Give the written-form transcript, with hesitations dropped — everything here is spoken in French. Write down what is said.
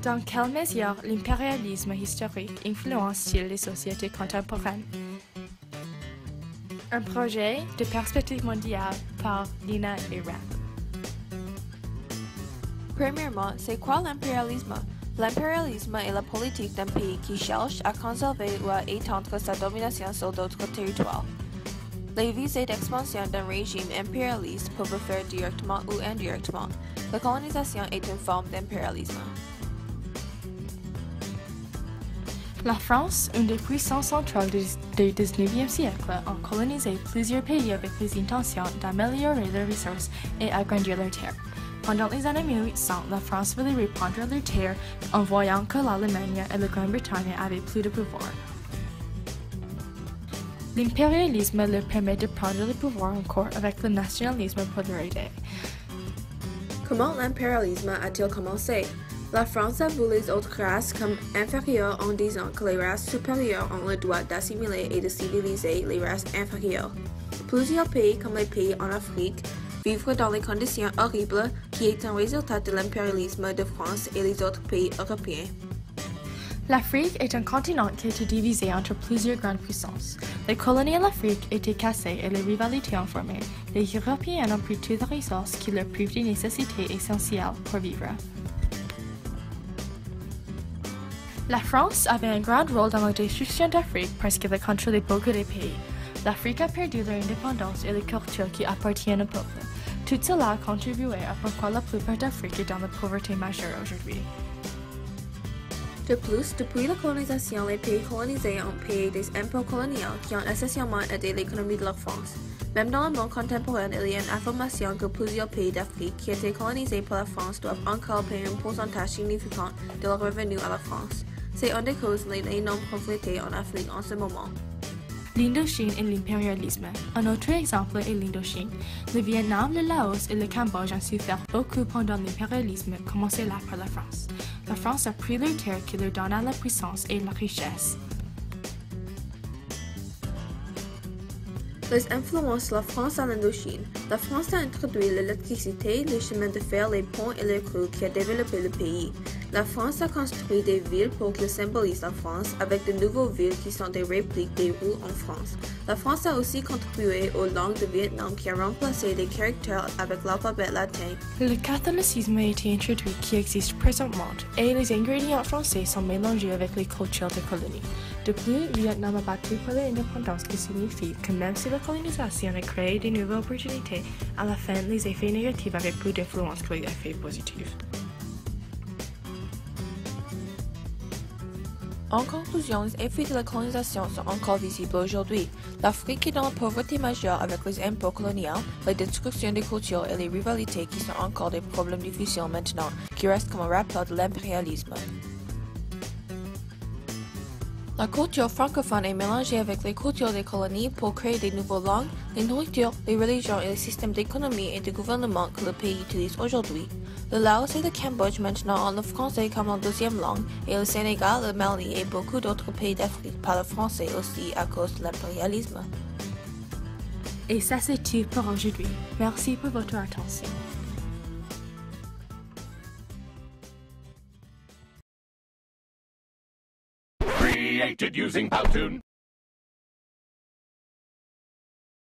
Dans quelle mesure l'impérialisme historique influence-t-il les sociétés contemporaines? Un projet de perspective mondiale par Lina et Rap. Premièrement, c'est quoi l'impérialisme? L'impérialisme est la politique d'un pays qui cherche à conserver ou à étendre sa domination sur d'autres territoires. Les visées d'expansion d'un régime impérialiste peuvent faire directement ou indirectement. La colonisation est une forme d'impérialisme. La France, une des puissances centrales du XIXe siècle, a colonisé plusieurs pays avec les intentions d'améliorer leurs ressources et agrandir leurs terres. Pendant les années 1800, la France voulait reprendre leurs terres en voyant que l'Allemagne et la Grande-Bretagne avaient plus de pouvoir. L'impérialisme leur permet de prendre le pouvoir encore avec le nationalisme pour leur aider. Comment l'impérialisme a-t-il commencé? La France a vu les autres races comme inférieures en disant que les races supérieures ont le droit d'assimiler et de civiliser les races inférieures. Plusieurs pays, comme les pays en Afrique, vivent dans des conditions horribles qui est un résultat de l'impérialisme de France et les autres pays européens. L'Afrique est un continent qui était divisé entre plusieurs grandes puissances. Les colonies en Afrique étaient cassées et les rivalités ont formé. Les Européens ont pris toutes les ressources qui leur privent des nécessités essentielles pour vivre. La France avait un grand rôle dans la destruction d'Afrique parce qu'elle a contrôlé beaucoup de pays. L'Afrique a perdu leur indépendance et les cultures qui appartiennent au peuple. Tout cela a contribué à pourquoi la plupart d'Afrique est dans la pauvreté majeure aujourd'hui. De plus, depuis la colonisation, les pays colonisés ont payé des impôts coloniaux qui ont essentiellement aidé l'économie de la France. Même dans le monde contemporain, il y a une affirmation que plusieurs pays d'Afrique qui étaient colonisés par la France doivent encore payer un pourcentage significant de leurs revenus à la France. C'est une des causes de l'énorme pauvreté en Afrique en ce moment. L'Indochine et l'impérialisme. Un autre exemple est l'Indochine. Le Vietnam, le Laos et le Cambodge ont souffert beaucoup pendant l'impérialisme, commencé là par la France. La France a pris leurs terres qui leur donna la puissance et la richesse. Les influences de la France en Indochine. La France a introduit l'électricité, les chemins de fer, les ponts et les crues qui a développé le pays. La France a construit des villes pour que symbolisent la France, avec de nouvelles villes qui sont des répliques des rues en France. La France a aussi contribué aux langues de Vietnam qui a remplacé des caractères avec l'alphabet latin. Le catholicisme a été introduit qui existe présentement et les ingrédients français sont mélangés avec les cultures des colonies. De plus, Vietnam a battu pour l'indépendance qui signifie que même si la colonisation a créé de nouvelles opportunités, à la fin, les effets négatifs avaient plus d'influence que les effets positifs. En conclusion, les effets de la colonisation sont encore visibles aujourd'hui. L'Afrique est dans la pauvreté majeure avec les impôts coloniaux, la destruction des cultures et les rivalités qui sont encore des problèmes difficiles maintenant, qui restent comme un rappel de l'impérialisme. La culture francophone est mélangée avec les cultures des colonies pour créer de nouvelles langues, les nourritures, les religions et les systèmes d'économie et de gouvernement que le pays utilise aujourd'hui. Le Laos et le Cambodge maintenant ont le français comme la deuxième langue et le Sénégal, le Mali et beaucoup d'autres pays d'Afrique parlent français aussi à cause de l'impérialisme. Et ça c'est tout pour aujourd'hui. Merci pour votre attention. Created using Powtoon.